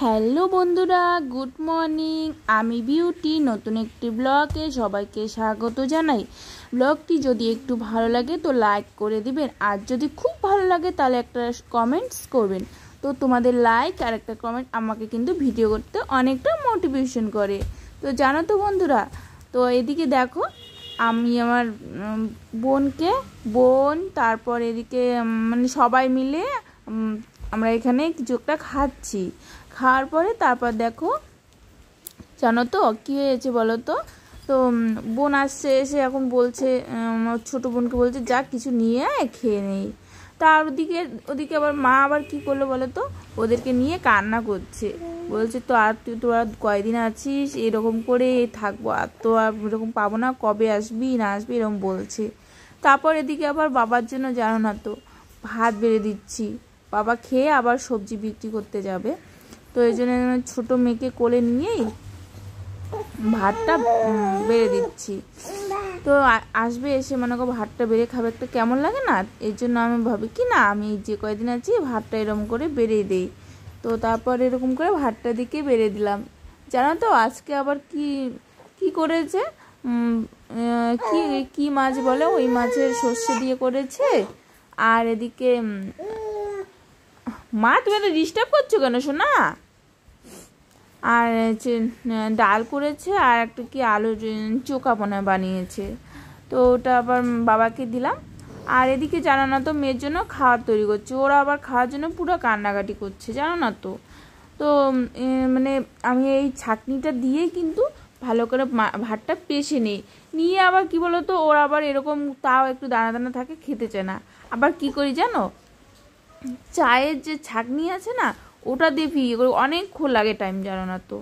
Hello বন্ধুরা, good morning. আমি beauty নতুন একটি ব্লগে সবাইকে স্বাগত জানাই। ব্লগটি যদি একটু ভালো লাগে তো লাইক করে দিবেন, আর যদি খুব ভালো লাগে তাহলে একটা কমেন্টস করবেন। তো তোমাদের লাইক আর একটা কমেন্ট আমাকে কিন্তু ভিডিও করতে অনেকটা মোটিভেশন করে। তো জানো তো বন্ধুরা, তো এদিকে দেখো আমি আমার বোন তারপর এদিকে মানে সবাই মিলে আমরা এখানে কিছু একটা খাচ্ছি। খাওয়ার পরে তারপর দেখো জানো তো কী হয়েছে বলো তো। তো বোন আসছে, এসে এখন বলছে আমার ছোটো বোনকে বলছে যা কিছু নিয়ে আয় খেয়ে নেই। তার ওদিকে আবার মা আবার কি করলো বলো তো, ওদেরকে নিয়ে কান্না করছে। বলছে তো আর তোরা কয়দিন আছিস, এরকম করে থাকবো, আর তো আর এরকম পাবো না, কবে আসবি না আসবি এরকম বলছে। তারপর এদিকে আবার বাবার জন্য জানো না তো ভাত বেড়ে দিচ্ছি। বাবা খেয়ে আবার সবজি বিক্রি করতে যাবে, তো এই জন্য ছোটো মেয়েকে কোলে নিয়েই ভাতটা বেড়ে দিচ্ছি। তো আসবে, এসে মনে করো ভাতটা বেড়ে খাবে, একটা কেমন লাগে না, এই জন্য আমি ভাবি কি না আমি যে কয়দিন আছি ভাতটা এরকম করে বেড়ে দিই। তো তারপর এরকম করে ভাতটা দিকে বেড়ে দিলাম। জানো তো আজকে আবার কি কি করেছে, কি কি মাছ বলে, ওই মাছের সর্ষে দিয়ে করেছে। আর এদিকে মা তুমি তো ডিস্টার্ব করছো কেন শোনা, আর ডাল করেছে, আর একটা কি আলুর চোখা বানিয়েছে। তো ওটা আবার বাবাকে দিলাম। আর এদিকে জানো না তো মেয়ের জন্য খাবার তৈরি করছে, ওরা আবার খাওয়ার জন্য পুরো কান্নাকাটি করছে জানো না তো। তো মানে আমি এই ছাঁকনিটা দিয়ে কিন্তু ভালো করে ভাতটা পেষে নিয়ে আবার কি বলো তো, ওরা আবার এরকম তাও একটু দানা দানা থাকে, খেতে চায় না। আবার কি করি জানো, চায়ের যে ছাঁকনি আছে না ওটা দিয়ে ভিগিয়ে করে অনেকক্ষণ লাগে টাইম জানো না তো।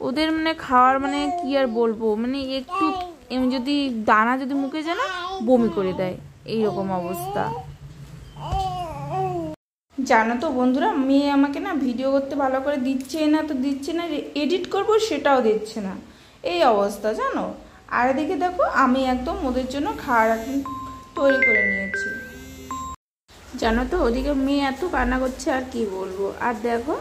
ওদের মানে খাওয়ার মানে কি আর বলবো, মানে একটু যদি দানা যদি মুখে যায় না বমি করে দেয়, এইরকম অবস্থা। জানো তো বন্ধুরা, মেয়ে আমাকে না ভিডিও করতে ভালো করে দিচ্ছে না, তো দিচ্ছে না, এডিট করব সেটাও দিচ্ছে না, এই অবস্থা জানো। আর এদিকে দেখো আমি একদম ওদের জন্য খাওয়ার তৈরি করে নিয়েছি জানো তো। ওদিকে মেয়ে এত কান্না করছে আর কি বলবো। আর দেখো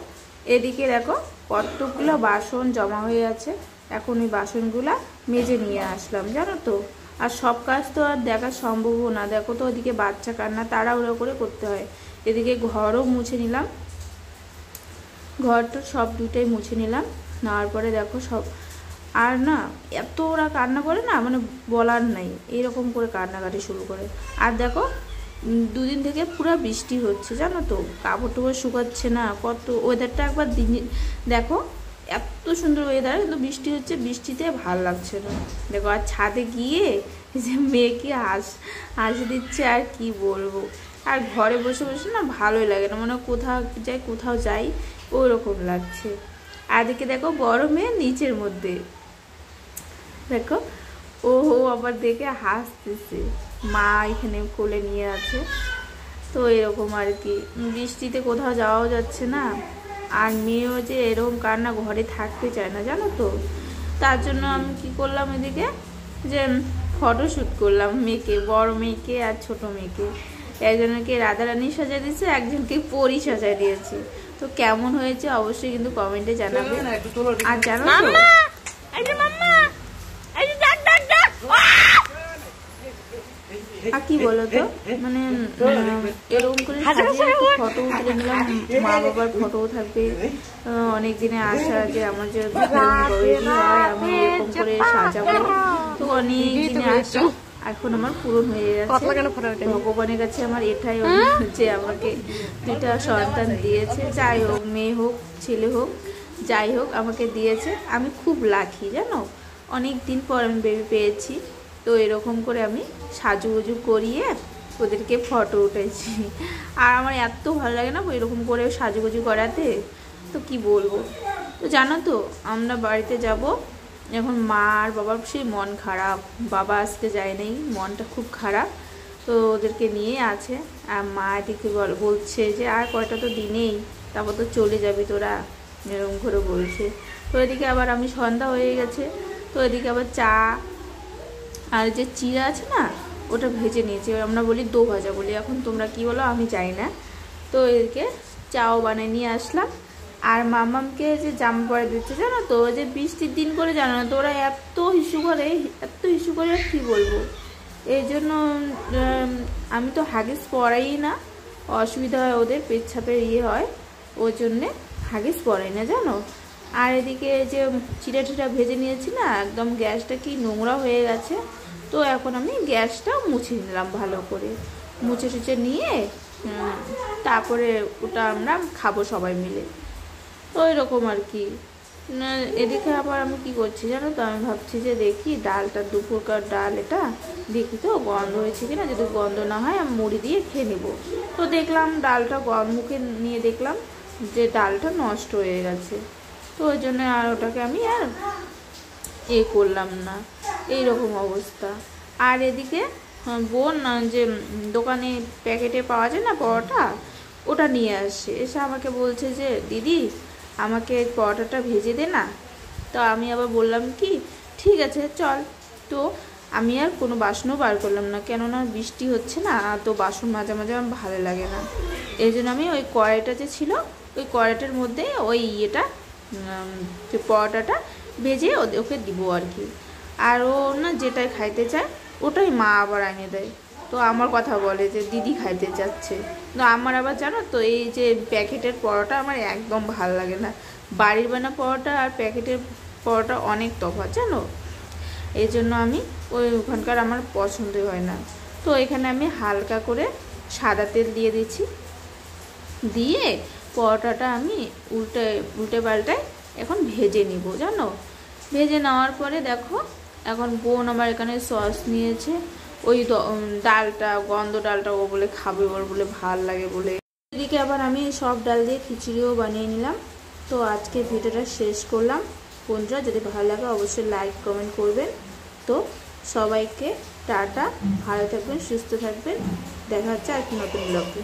এদিকে দেখো কতগুলো বাসন জমা হয়ে আছে, এখন এই বাসনগুলা মেজে নিয়ে আসলাম জানো তো। আর সব কাজ তো আর দেখা সম্ভবও না, দেখো তো ওদিকে বাচ্চা কান্না তাড়াহুড়ো করে করতে হয়। এদিকে ঘরও মুছে নিলাম, ঘরটা সব দুইটাই মুছে নিলাম, নেওয়ার পরে দেখো সব। আর না এত ওরা কান্না করে না, মানে বলার নাই, এইরকম করে কান্নাকাটি শুরু করে। আর দেখো দুদিন থেকে পুরো বৃষ্টি হচ্ছে জানো তো, কাপড় টাপড় শুকাচ্ছে না, কত ওয়েদারটা একবার দেখো এত সুন্দর ওয়েদার, কিন্তু বৃষ্টি হচ্ছে, বৃষ্টিতে ভাল লাগছে না দেখো। আর ছাদে গিয়ে যে মেয়েকে হাসি দিচ্ছে আর কি বলবো। আর ঘরে বসে বসে না ভালোই লাগে না, মানে কোথাও যাই ওই রকম লাগছে। আর এদিকে দেখো বড় মেয়ে নিচের মধ্যে দেখো, ও আবার দেখে হাসতেছে, মা এখানে কোলে নিয়ে আছে। তো এরকম আর কি, বৃষ্টিতে কোথাও যাওয়াও যাচ্ছে না, আর মেয়েও যে এরকম কান্না, ঘরে থাকতে চায় না জানো তো। তার জন্য আমি কি করলাম, এদিকে যে ফটোশ্যুট করলাম মেয়েকে, বড় মেয়েকে আর ছোট মেয়েকে। একজনকে রাধারানী সাজিয়ে দিয়েছে, একজনকে পরী সাজিয়ে দিয়েছি। তো কেমন হয়েছে অবশ্যই কিন্তু কমেন্টে জানাবে। আর জানো তো আর কি বলতো, মানে এরকম করে সাজিয়ে ফটো তুলে নিলাম, মা বাবার ফটোও থাকবে, অনেক দিনে আসা যে আমার যে হয় আমি এরকম করে সাজাবো। তো অনেক দিনে আসা এখন আমার পূরণ হয়ে যাচ্ছে, ভগবানের কাছে আমার এটাই যে আমাকে দুইটা সন্তান দিয়েছে, যাই হোক মেয়ে হোক ছেলে হোক যাই হোক আমাকে দিয়েছে। আমি খুব লাকি জানো, অনেক দিন পর আমি বেবি পেয়েছি। তো এরকম করে আমি সাজুগুজু করিয়ে ওদেরকে ফটো উঠেছি। আর আমার এত ভালো লাগে না এরকম করে সাজুগুজু করাতে, তো কি বলবো। তো জানো তো আমরা বাড়িতে যাব এখন, মা আর বাবার সেই মন খারাপ, বাবা আজকে যায় নাই, মনটা খুব খারাপ। তো ওদেরকে নিয়ে আছে, আর মা এদিকে বলছে যে আর কয়টা তো দিনেই, তারপর তো চলে যাবি তোরা, এরকম করে বলছে। তো এদিকে আবার আমি সন্ধ্যা হয়ে গেছে, তো এদিকে আবার চা আর যে চিড়া আছে না ওটা ভেজে নিয়েছি, আমরা বলি দো ভাজা বলি, এখন তোমরা কি বলো আমি জানি না। তো এদিকে চাও বানিয়ে নিয়ে আসলাম, আর মামামকে যে জামা পরে দিচ্ছে জানো তো, যে বৃষ্টির দিন করে জানো না তো, ওরা এত হিসু করে আর কি বলবো। এই জন্য আমি তো হাগিস পরাই না, অসুবিধা হয় ওদের, পেচ্ছাপের হয়, ওই জন্যে হাগিস পরাই না জানো। আর এদিকে যে চিড়া টিড়া ভেজে নিয়েছি না, একদম গ্যাসটা কি নোংরা হয়ে গেছে। তো এখন আমি গ্যাসটা মুছে নিলাম ভালো করে, মুছে টুছে নিয়ে তারপরে ওটা আমরা খাবো সবাই মিলে। ওই রকম আর কি। এদিকে আবার আমি কি করছি জানো তো, আমি ভাবছি যে দেখি ডালটা, দুপুরকার ডাল এটা, দেখি তো গন্ধ হয়েছে কিনা, যদি গন্ধ না হয় আমি মুড়ি দিয়ে খেয়ে নেবো। তো দেখলাম ডালটা মুখে নিয়ে দেখলাম যে ডালটা নষ্ট হয়ে গেছে। তো ওই জন্য আর ওটাকে আমি আর করলাম না, এইরকম অবস্থা। আর এদিকে বোন যে দোকানে প্যাকেটে পাওয়া যায় না পরোটা, ওটা নিয়ে আসে, এসে আমাকে বলছে যে দিদি আমাকে পরোটাটা ভেজে দে না। তো আমি আবার বললাম কি ঠিক আছে চল। তো আমি আর কোনো বাসনও বার করলাম না, কেননা বৃষ্টি হচ্ছে না, তো বাসন মাঝে মাঝে আমার ভালো লাগে না। এই জন্য আমি ওই কড়াইটা যে ছিল, ওই কড়াইটার মধ্যে ওই যে পরোটাটা ভেজে ওকে দিব আর কি। আর ও না যেটাই খাইতে চায় ওটাই মা আবার এনে দেয়। তো আমার কথা বলে যে দিদি খাইতে চাচ্ছে। তো আমার আবার জানো তো এই যে প্যাকেটের পরোটা আমার একদম ভালো লাগে না। বাড়ির বানা পরোটা আর প্যাকেটের পরোটা অনেক তফাৎ জানো। এই জন্য আমি ওখানকার আমার পছন্দই হয় না। তো এখানে আমি হালকা করে সাদা তেল দিয়ে দিচ্ছি, দিয়ে পরোটাটা আমি উল্টে পাল্টায় এখন ভেজে নিব জানো। ভেজে নেওয়ার পরে দেখো এখন বোন আমার এখানে সস নিয়েছে, ওই ডালটা, গন্ধ ডালটা ও বলে খাবে, ওর বলে ভাল লাগে বলে। এদিকে আবার আমি সব ডাল দিয়ে খিচুড়িও বানিয়ে নিলাম। তো আজকে ভিডিওটা শেষ করলাম। বন্ধুরা যদি ভালো লাগে অবশ্যই লাইক কমেন্ট করবেন। তো সবাইকে টাটা, ভালো থাকবেন, সুস্থ থাকবেন, দেখা হচ্ছে আর কি নতুন ব্লগে।